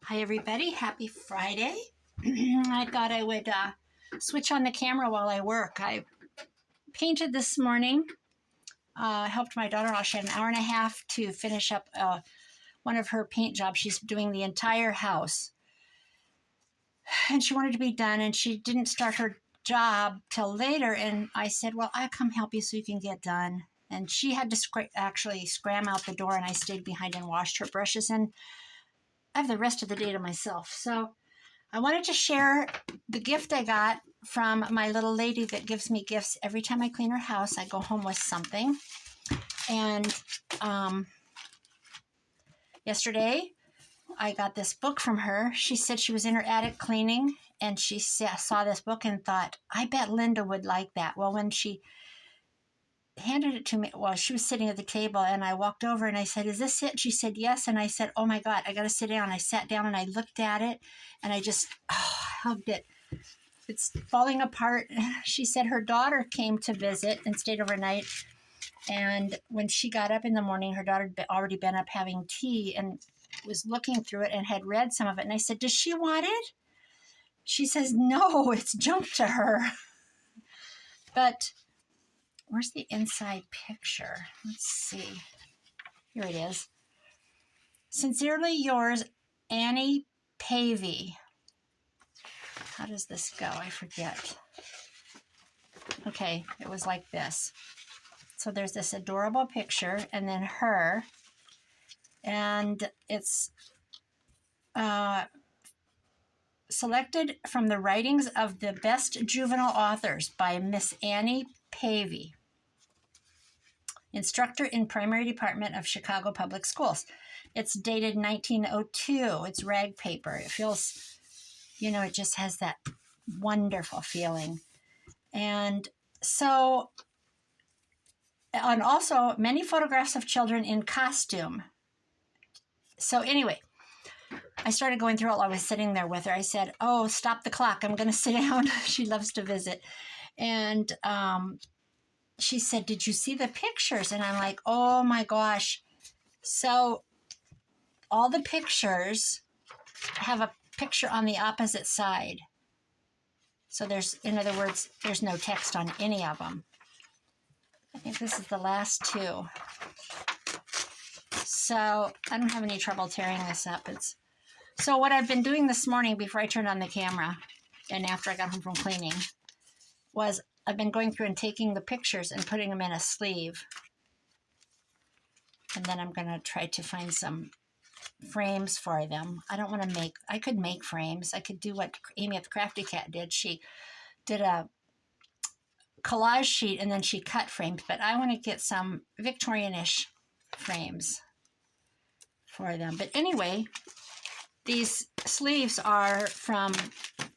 Hi everybody, happy Friday. I thought I would switch on the camera while I work. I painted this morning, helped my daughter-in-law. She had an hour and a half to finish up one of her paint jobs. She's doing the entire house. And she wanted to be done, and she didn't start her job till later. And I said, well, I'll come help you so you can get done. And she had to actually scram out the door, and I stayed behind and washed her brushes. And I have the rest of the day to myself. So I wanted to share the gift I got from my little lady that gives me gifts every time I clean her house. I go home with something. And yesterday I got this book from her. She said she was in her attic cleaning and she saw this book and thought, I bet Linda would like that. Well, when she handed it to me, well, she was sitting at the table and I walked over and I said, is this it? She said, yes. And I said, oh my God, I got to sit down. I sat down and I looked at it and I just hugged it. It's falling apart. She said her daughter came to visit and stayed overnight. And when she got up in the morning, her daughter had already been up having tea and was looking through it and had read some of it. And I said, does she want it? She says, no, it's junk to her. But where's the inside picture? Let's see. Here it is. Sincerely yours, Annie Pavey. How does this go? I forget. Okay, it was like this. So there's this adorable picture and then her. And it's selected from the writings of the best juvenile authors by Miss Annie Pavey, instructor in primary department of Chicago Public Schools. It's dated 1902. It's rag paper. It feels, it just has that wonderful feeling. And so, and also many photographs of children in costume. So anyway, I started going through it while I was sitting there with her. I said, oh, stop the clock. I'm going to sit down. She loves to visit. And she said, did you see the pictures? And I'm like, oh my gosh. So all the pictures have a picture on the opposite side. So in other words, there's no text on any of them. I think this is the last two. So I don't have any trouble tearing this up. So what I've been doing this morning before I turned on the camera and after I got home from cleaning was I've been going through and taking the pictures and putting them in a sleeve. And then I'm going to try to find some frames for them. I could make frames. I could do what Amy at the Crafty Cat did. She did a collage sheet and then she cut frames, but I want to get some Victorian-ish frames for them. But anyway, these sleeves are from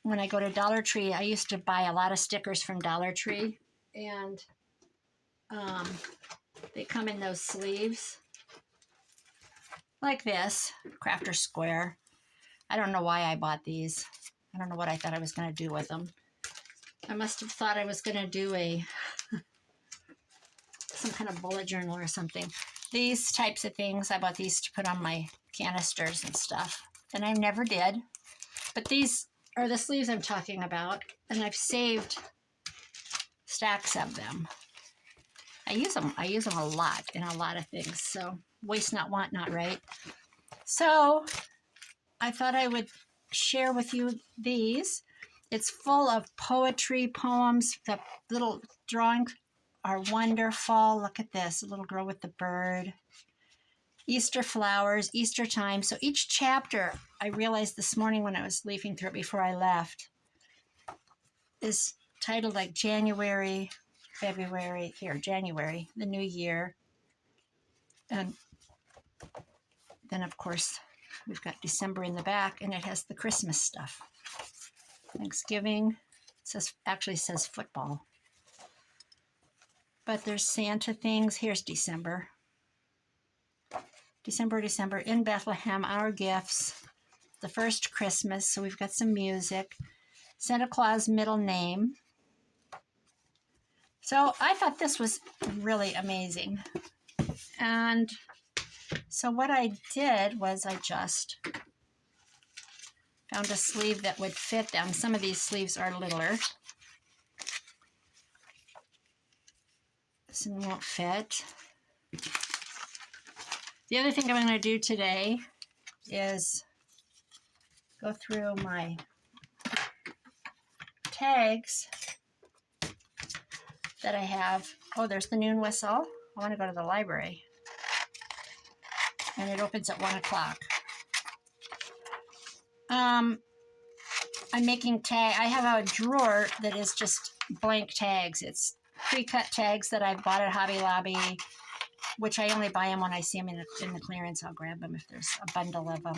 when I go to Dollar Tree. I used to buy a lot of stickers from Dollar Tree, and they come in those sleeves like this, Crafter Square. I don't know why I bought these. I don't know what I thought I was going to do with them. I must have thought I was going to do some kind of bullet journal or something. These types of things, I bought these to put on my canisters and stuff, and I never did. But these are the sleeves I'm talking about, and I've saved stacks of them. I use them a lot in a lot of things, so waste not, want not, right? So I thought I would share with you these. It's full of poetry, poems. The little drawings are wonderful. Look at this, a little girl with the bird. Easter flowers, Easter time. So each chapter, I realized this morning when I was leafing through it before I left, is titled like January, February, January, the new year. And then, of course, we've got December in the back, and it has the Christmas stuff. Thanksgiving, actually says football. But there's Santa things. Here's December. December, in Bethlehem, our gifts, the first Christmas, so we've got some music, Santa Claus middle name. So I thought this was really amazing. And so what I did was I just Found a sleeve that would fit them. Some of these sleeves are littler. This one won't fit. The other thing I'm going to do today is go through my tags that I have. Oh, there's the noon whistle. I want to go to the library. And it opens at 1 o'clock. I'm making tag. I have a drawer that is just blank tags. It's pre-cut tags that I bought at Hobby Lobby, which I only buy them when I see them in the clearance. I'll grab them if there's a bundle of them.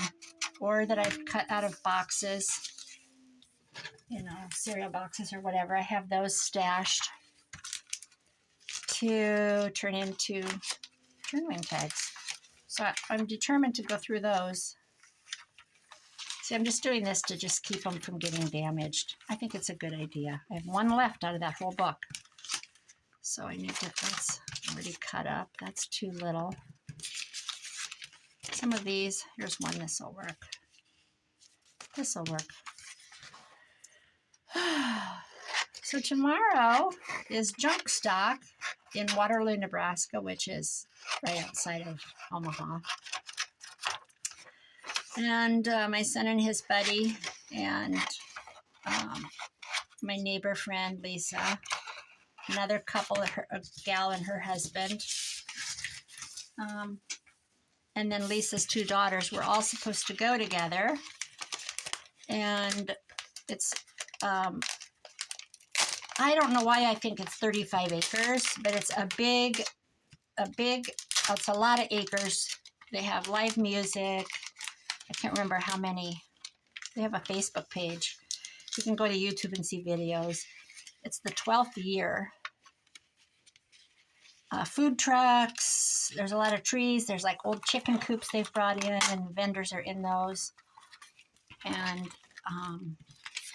Or that I've cut out of boxes, you know, cereal boxes or whatever. I have those stashed to turn into turnwing tags. So I'm determined to go through those. See, I'm just doing this to just keep them from getting damaged. I think it's a good idea. I have one left out of that whole book. So I need to, that's already cut up. That's too little. Some of these, here's one, this will work. This will work. So tomorrow is junk stock in Waterloo, Nebraska, which is right outside of Omaha. And my son and his buddy and my neighbor friend, Lisa, another couple, a gal and her husband, and then Lisa's two daughters were all supposed to go together. And it's, I don't know why I think it's 35 acres, but it's it's a lot of acres. They have live music. I can't remember how many. They have a Facebook page. You can go to YouTube and see videos. It's the 12th year. Food trucks. There's a lot of trees. There's like old chicken coops they've brought in, and vendors are in those. And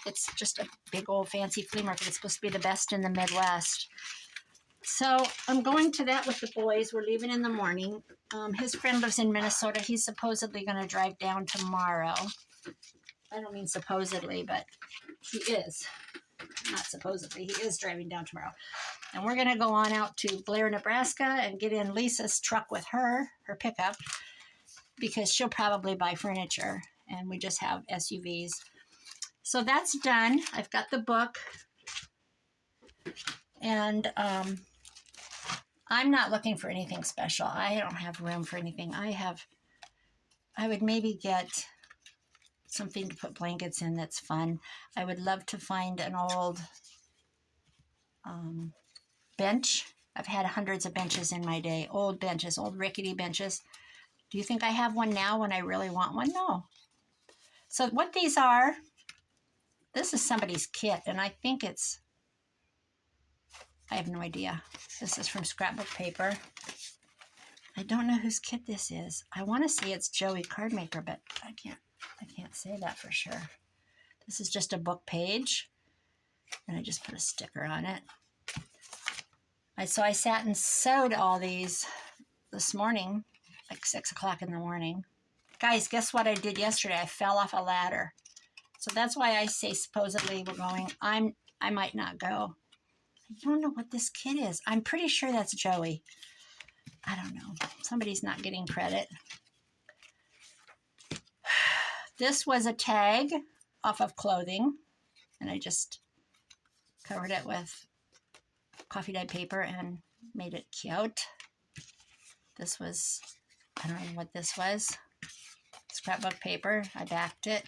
it's just a big old fancy flea market. It's supposed to be the best in the Midwest. So I'm going to that with the boys. We're leaving in the morning. His friend lives in Minnesota. He's supposedly going to drive down tomorrow. I don't mean supposedly, but he is. Not supposedly. He is driving down tomorrow. And we're going to go on out to Blair, Nebraska and get in Lisa's truck with her pickup, because she'll probably buy furniture. And we just have SUVs. So that's done. I've got the book. And I'm not looking for anything special. I don't have room for anything. I would maybe get something to put blankets in that's fun. I would love to find an old bench. I've had hundreds of benches in my day. Old benches, old rickety benches. Do you think I have one now when I really want one? No. So what these are, this is somebody's kit, and I think it's, I have no idea. This is from scrapbook paper. I don't know whose kit this is. I want to say it's Joey Cardmaker, but I can't say that for sure. This is just a book page, and I just put a sticker on it. So I sat and sewed all these this morning, like 6 o'clock in the morning. Guys, guess what I did yesterday? I fell off a ladder. So that's why I say supposedly we're going. I might not go. I don't know what this kid is. I'm pretty sure that's Joey. I don't know. Somebody's not getting credit. This was a tag off of clothing, and I just covered it with coffee dyed paper and made it cute. This was, I don't know what this was. Scrapbook paper. I backed it.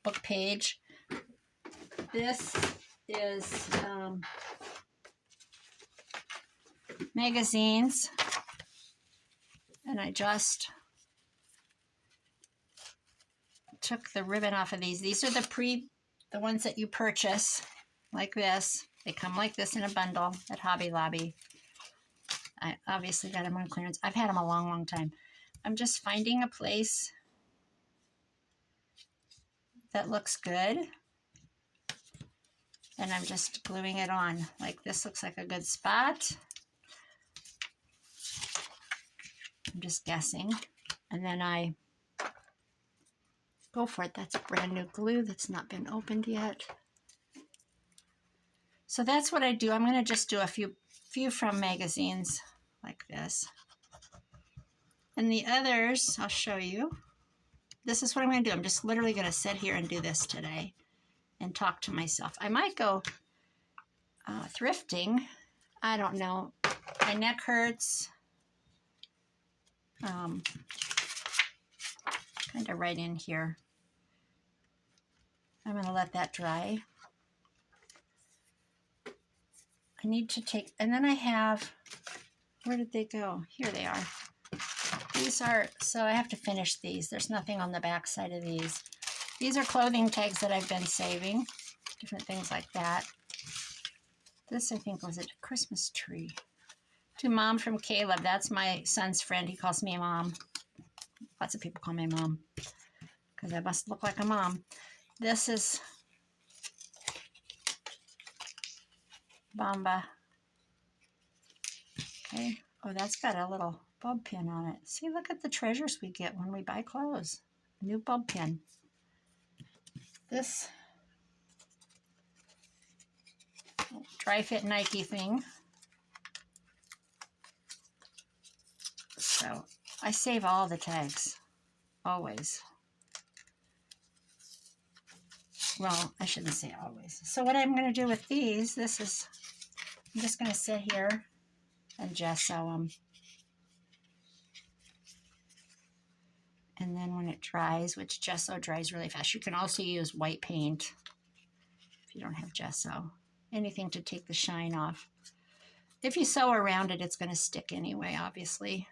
Book page. This is magazines, and I just took the ribbon off of these. These are the ones that you purchase like this. They come like this in a bundle at Hobby Lobby. I obviously got them on clearance. I've had them a long, long time. I'm just finding a place that looks good, and I'm just gluing it on. Like, this looks like a good spot. I'm just guessing. And then I Go for it. That's brand new glue that's not been opened yet. So that's what I do. I'm going to just do a few from magazines like this. And the others, I'll show you. This is what I'm going to do. I'm just literally going to sit here and do this today and talk to myself. I might go thrifting. I don't know. My neck hurts. Kind of right in here. I'm going to let that dry. I need to take, and then I have, where did they go? Here they are. These are, so I have to finish these. There's nothing on the back side of these. These are clothing tags that I've been saving. Different things like that. This, I think, was a Christmas tree. To Mom from Caleb. That's my son's friend. He calls me Mom. Lots of people call me Mom because I must look like a mom. This is Bamba. Okay. Oh, that's got a little bulb pin on it. See, look at the treasures we get when we buy clothes. New bulb pin. This dry fit Nike thing. So I save all the tags, always. Well, I shouldn't say always. So what I'm going to do with these, I'm just going to sit here and gesso them. And then when it dries, which gesso dries really fast, you can also use white paint if you don't have gesso. Anything to take the shine off. If you sew around it, it's going to stick anyway, obviously.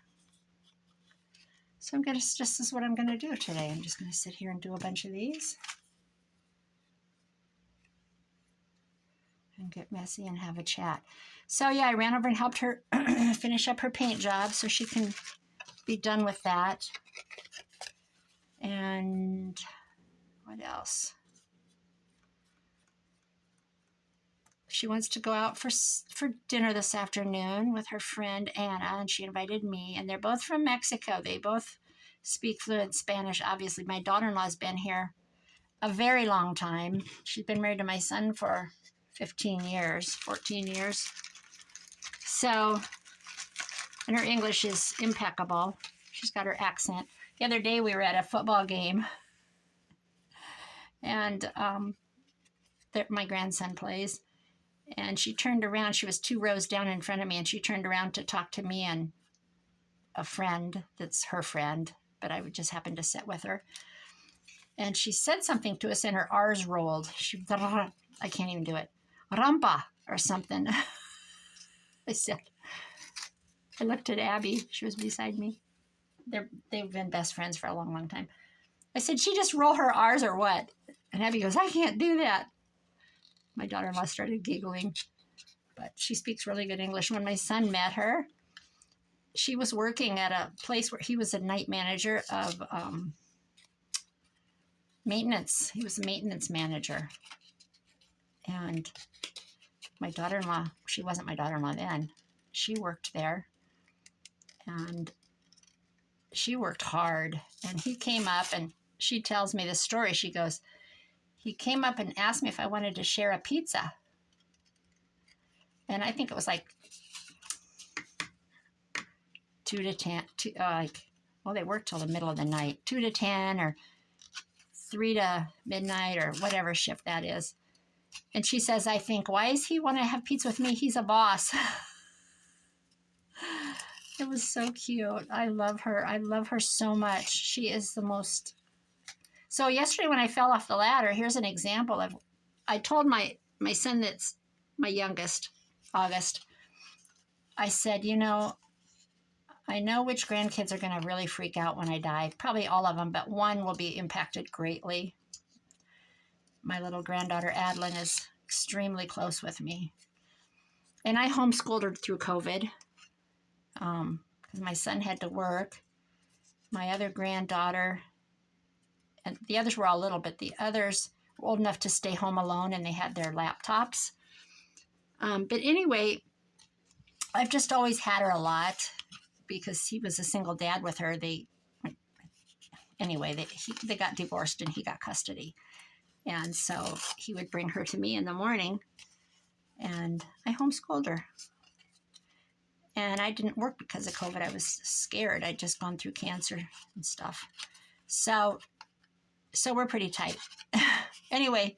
So this is what I'm going to do today. I'm just going to sit here and do a bunch of these. And get messy and have a chat. So yeah, I ran over and helped her finish up her paint job so she can be done with that. And what else? She wants to go out for dinner this afternoon with her friend Anna, and she invited me. And they're both from Mexico. They both speak fluent Spanish. Obviously, my daughter-in-law's been here a very long time. She's been married to my son for 15 years, 14 years. So, and her English is impeccable. She's got her accent. The other day we were at a football game, and my grandson plays, and she turned around. She was 2 rows down in front of me, and she turned around to talk to me and a friend that's her friend, but I would just happen to sit with her. And she said something to us, and her R's rolled. I can't even do it. Rampa or something. I looked at Abby. She was beside me. They've been best friends for a long, long time. I said, she just roll her R's or what? And Abby goes, I can't do that. My daughter-in-law started giggling, but she speaks really good English. When my son met her, she was working at a place where he was a night manager of maintenance. He was a maintenance manager. And my daughter-in-law, she wasn't my daughter-in-law then, she worked there. And she worked hard. And he came up, and she tells me this story. She goes, he came up and asked me if I wanted to share a pizza. And I think it was like 2 to 10, they worked till the middle of the night, 2 to 10 or 3 to midnight or whatever shift that is. And she says, I think, why does he want to have pizza with me? He's a boss. It was so cute. I love her. I love her so much. She is the most. So yesterday when I fell off the ladder, here's an example of, I told my son that's my youngest, August, I said, I know which grandkids are going to really freak out when I die. Probably all of them, but one will be impacted greatly. My little granddaughter, Adeline, is extremely close with me. And I homeschooled her through COVID because my son had to work. My other granddaughter, and the others were all little, but the others were old enough to stay home alone, and they had their laptops. But anyway, I've just always had her a lot because he was a single dad with her. anyway, they got divorced and he got custody. And so he would bring her to me in the morning, and I homeschooled her. And I didn't work because of COVID. I was scared. I'd just gone through cancer and stuff. So we're pretty tight. Anyway,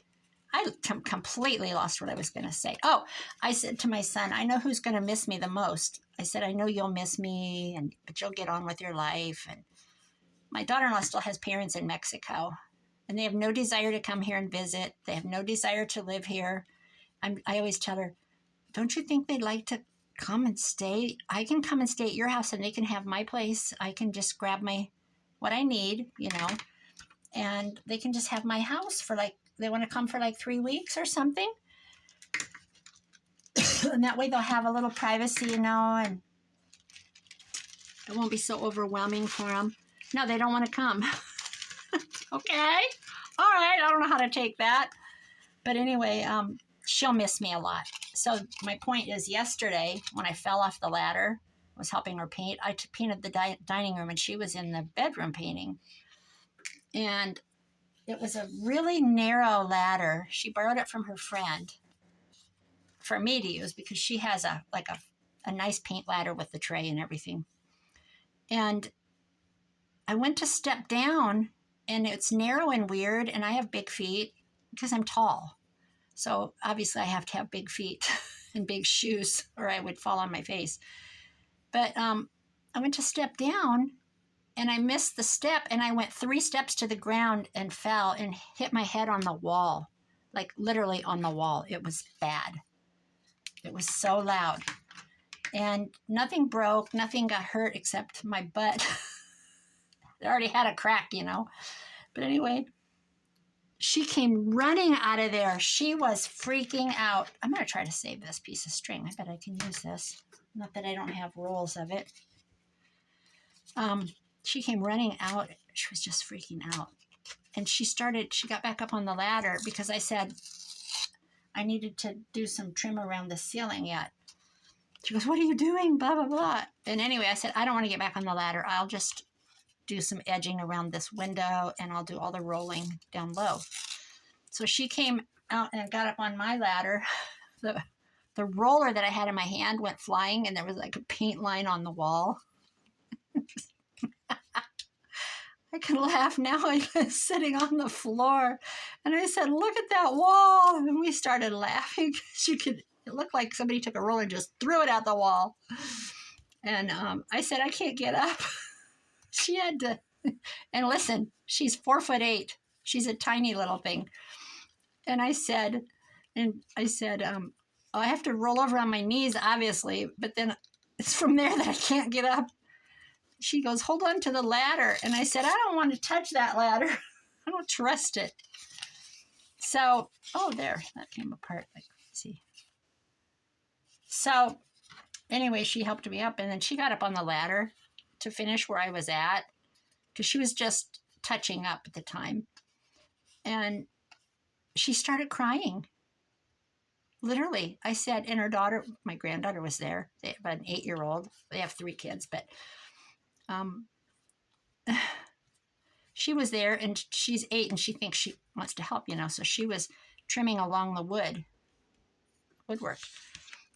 I completely lost what I was going to say. Oh, I said to my son, I know who's going to miss me the most. I said, I know you'll miss me, but you'll get on with your life. And my daughter-in-law still has parents in Mexico, and they have no desire to come here and visit. They have no desire to live here. I always tell her, don't you think they'd like to come and stay? I can come and stay at your house, and they can have my place. I can just grab what I need, and they can just have my house for they want to come for 3 weeks or something. And that way they'll have a little privacy, and it won't be so overwhelming for them. No, they don't want to come. Okay. All right. I don't know how to take that. But anyway, she'll miss me a lot. So my point is, yesterday when I fell off the ladder, I was helping her paint. I painted the dining room, and she was in the bedroom painting. And it was a really narrow ladder. She borrowed it from her friend for me to use because she has a nice paint ladder with the tray and everything. And I went to step down, and it's narrow and weird, and I have big feet because I'm tall. So obviously I have to have big feet and big shoes, or I would fall on my face. But I went to step down, and I missed the step, and I went 3 steps to the ground and fell and hit my head on the wall, literally on the wall. It was bad. It was so loud. And nothing broke, nothing got hurt except my butt. It already had a crack, But anyway, she came running out of there. She was freaking out. I'm going to try to save this piece of string. I bet I can use this. Not that I don't have rolls of it. She came running out. She was just freaking out. And she got back up on the ladder because I said I needed to do some trim around the ceiling yet. She goes, what are you doing? Blah, blah, blah. And anyway, I said, I don't want to get back on the ladder. I'll just do some edging around this window, and I'll do all the rolling down low. So she came out and got up on my ladder. The roller that I had in my hand went flying, and there was a paint line on the wall. I can laugh now. I was sitting on the floor, and I said, look at that wall. And we started laughing. It looked like somebody took a roller and just threw it at the wall. And I said, I can't get up. She had to, and listen, she's 4'8". She's a tiny little thing. And I said, I have to roll over on my knees, obviously, but then it's from there that I can't get up. She goes, hold on to the ladder. And I said, I don't want to touch that ladder. I don't trust it. So, there, that came apart like crazy. So anyway, she helped me up, and then she got up on the ladder to finish where I was at, because she was just touching up at the time. And she started crying. Literally. I said, and her daughter, my granddaughter, was there. They have an 8-year-old. They have 3 kids, but she was there, and she's 8, and she thinks she wants to help, so she was trimming along the woodwork,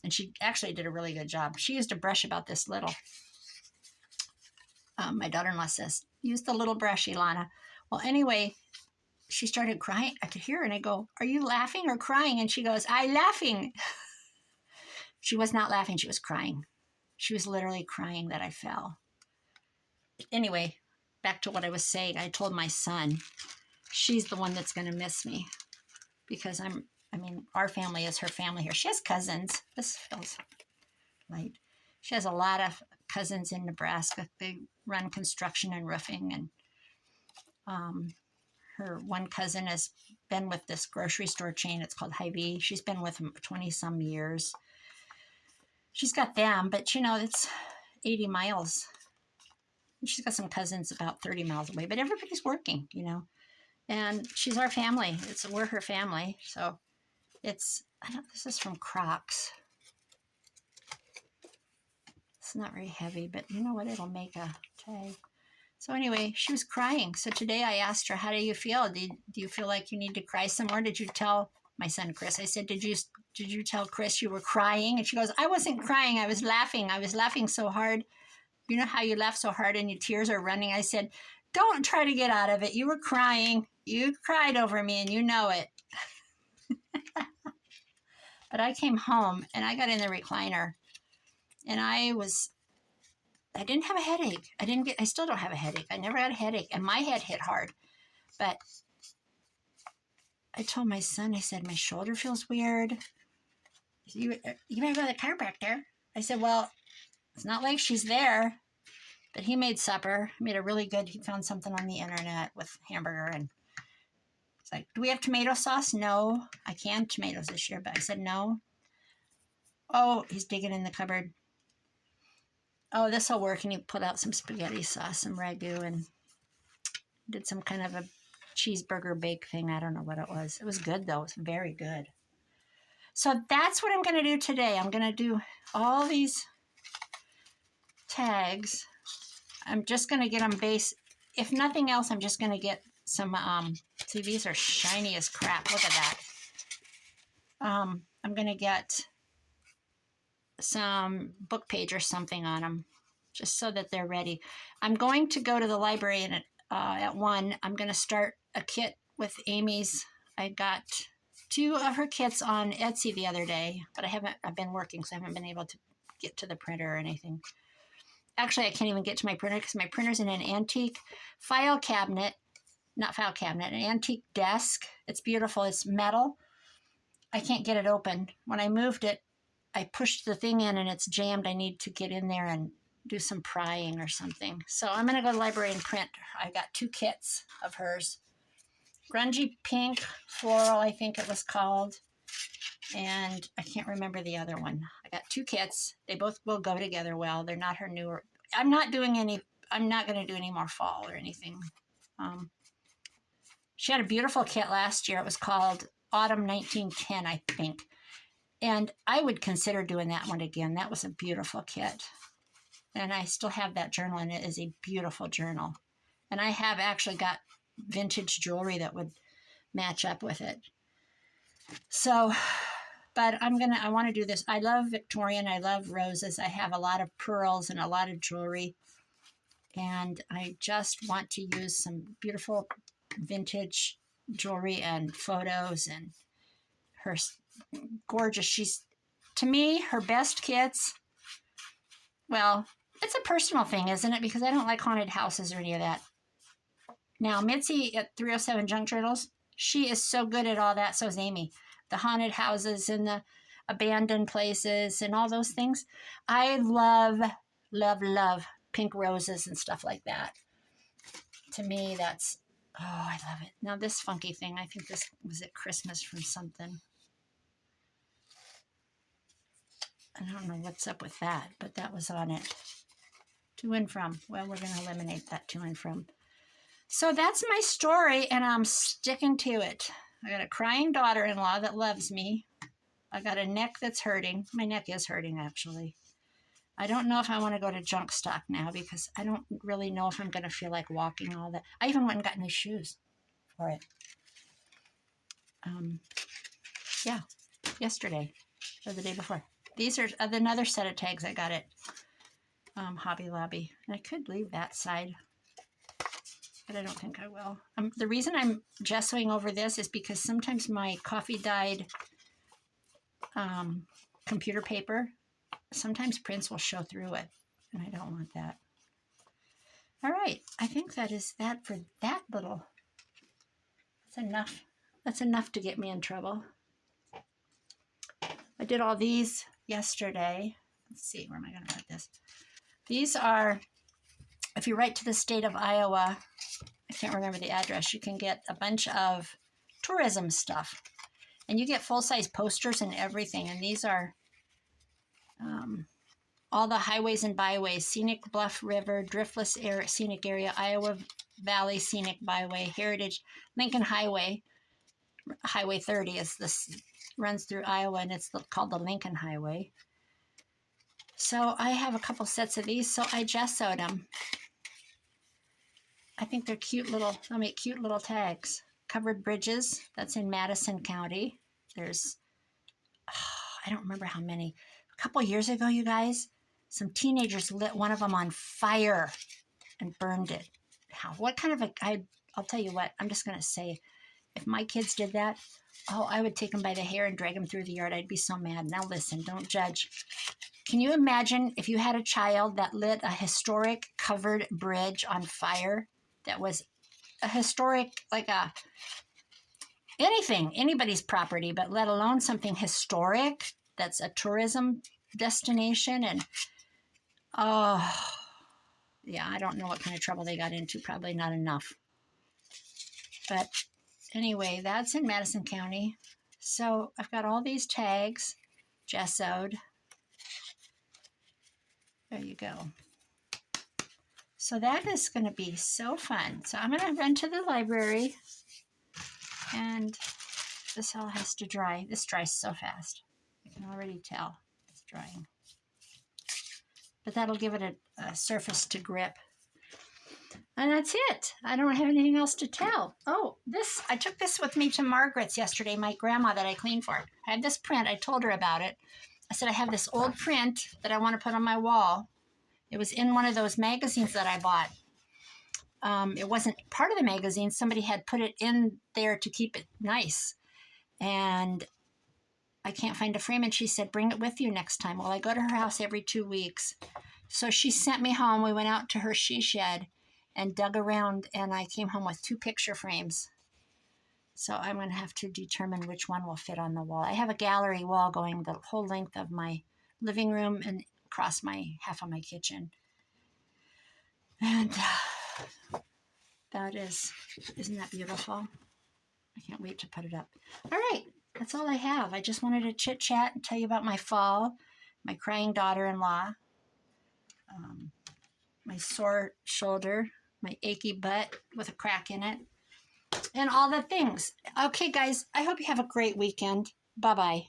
and she actually did a really good job. She used a brush about this little. My daughter-in-law says, use the little brush, Ilana. Well, anyway, she started crying. I could hear her, and I go, are you laughing or crying? And she goes, I'm laughing. She was not laughing. She was crying. She was literally crying that I fell. Anyway, back to what I was saying. I told my son, she's the one that's going to miss me, because our family is her family here. She has cousins. This feels light. She has a lot of cousins in Nebraska. They run construction and roofing, and her one cousin has been with this grocery store chain. It's called Hy-Vee. She's been with them 20-some years. She's got them, but it's 80 miles. She's got some cousins about 30 miles away, but everybody's working, and she's our family. We're her family. So this is from Crocs. It's not very heavy, but you know what? It'll make a tag. So anyway, she was crying. So today I asked her, how do you feel? Do you feel like you need to cry some more? Did you tell my son Chris? I said, did you tell Chris you were crying? And she goes, I wasn't crying. I was laughing. I was laughing so hard. You know how you laugh so hard and your tears are running? I said, don't try to get out of it. You were crying. You cried over me and you know it. But I came home and I got in the recliner and I didn't have a headache. I still don't have a headache. I never had a headache and my head hit hard. But I told my son, I said, my shoulder feels weird. You better go to the chiropractor. I said, well, it's not like she's there. But he made supper. He made a really good, he found something on the internet with hamburger. And it's like, do we have tomato sauce? No. I canned tomatoes this year, but I said no. Oh, he's digging in the cupboard. Oh, this will work. And he put out some spaghetti sauce, some ragu, and did some kind of a cheeseburger bake thing. I don't know what it was. It was good, though. It was very good. So that's what I'm going to do today. I'm going to do all these tags. I'm just going to get them base. If nothing else, I'm just going to get some, see, these are shiny as crap. Look at that. I'm going to get some book page or something on them, just so that they're ready. I'm going to go to the library and at 1, I'm going to start a kit with Amy's. I got 2 of her kits on Etsy the other day, but I've been working, so I haven't been able to get to the printer or anything. Actually, I can't even get to my printer because my printer's in an antique file cabinet, not file cabinet, an antique desk. It's beautiful. It's metal. I can't get it open. When I moved it, I pushed the thing in and it's jammed. I need to get in there and do some prying or something. So I'm going to go to the library and print. I got 2 kits of hers. Grungy Pink Floral, I think it was called. And I can't remember the other one. I got 2 kits. They both will go together well. They're not her newer. I'm not going to do any more fall or anything. She had a beautiful kit last year. It was called Autumn 1910, I think. And I would consider doing that one again. That was a beautiful kit. And I still have that journal, and it is a beautiful journal. And I have actually got vintage jewelry that would match up with it. So, but I want to do this. I love Victorian. I love roses. I have a lot of pearls and a lot of jewelry. And I just want to use some beautiful vintage jewelry and photos, and her gorgeous. To me, her best kits, well, it's a personal thing, isn't it? Because I don't like haunted houses or any of that. Now, Mitzi at 307 Junk Journals, she is so good at all that. So is Amy. The haunted houses and the abandoned places and all those things. I love, love, love pink roses and stuff like that. To me, that's, oh, I love it. Now, this funky thing, I think this was at Christmas from something. I don't know what's up with that, but that was on it. To and from. Well, we're going to eliminate that to and from. So that's my story, and I'm sticking to it. I got a crying daughter-in-law that loves me. I got a neck that's hurting. My neck is hurting, actually. I don't know if I want to go to junk stock now because I don't really know if I'm going to feel like walking all that. I even went and got new shoes for it. Yeah, yesterday or the day before. These are another set of tags I got at Hobby Lobby. And I could leave that side, but I don't think I will. The reason I'm gessoing over this is because sometimes my coffee dyed computer paper, sometimes prints will show through it, and I don't want that. All right, I think that is that for that little. That's enough. That's enough to get me in trouble. I did all these yesterday. Let's see, where am I going to put this? These are, if you write to the state of Iowa, I can't remember the address, you can get a bunch of tourism stuff. And you get full-size posters and everything. And these are all the highways and byways: Scenic Bluff River, Driftless Scenic Area, Iowa Valley Scenic Byway, Heritage, Lincoln Highway. Highway 30 is this, runs through Iowa, and it's called the Lincoln Highway. So I have a couple sets of these, so I gessoed them. I think they're cute little, they'll make cute little tags. Covered bridges, that's in Madison County. There's, I don't remember how many. A couple years ago, you guys, some teenagers lit one of them on fire and burned it. How? What kind of a, I'll tell you what, I'm just going to say, if my kids did that, oh, I would take them by the hair and drag them through the yard. I'd be so mad. Now listen, don't judge. Can you imagine if you had a child that lit a historic covered bridge on fire that was a historic, like a, anything, anybody's property, but let alone something historic that's a tourism destination? And, oh, yeah, I don't know what kind of trouble they got into. Probably not enough. But anyway, that's in Madison County. So I've got all these tags gessoed. There you go. So that is going to be so fun. So I'm going to run to the library, and this all has to dry. This dries so fast. I can already tell it's drying. But that'll give it a surface to grip. And that's it. I don't have anything else to tell. Oh, this, I took this with me to Margaret's yesterday, my grandma that I cleaned for. I had this print. I told her about it. I said, I have this old print that I want to put on my wall. It was in one of those magazines that I bought. It wasn't part of the magazine. Somebody had put it in there to keep it nice. And I can't find a frame. And she said, bring it with you next time. Well, I go to her house every 2 weeks. So she sent me home. We went out to her she shed and dug around. And I came home with 2 picture frames. So I'm going to have to determine which one will fit on the wall. I have a gallery wall going the whole length of my living room and across my half of my kitchen. And that is, isn't that beautiful? I can't wait to put it up. All right, that's all I have. I just wanted to chit chat and tell you about my fall, my crying daughter-in-law, my sore shoulder, my achy butt with a crack in it, and all the things. Okay, guys, I hope you have a great weekend. Bye-bye.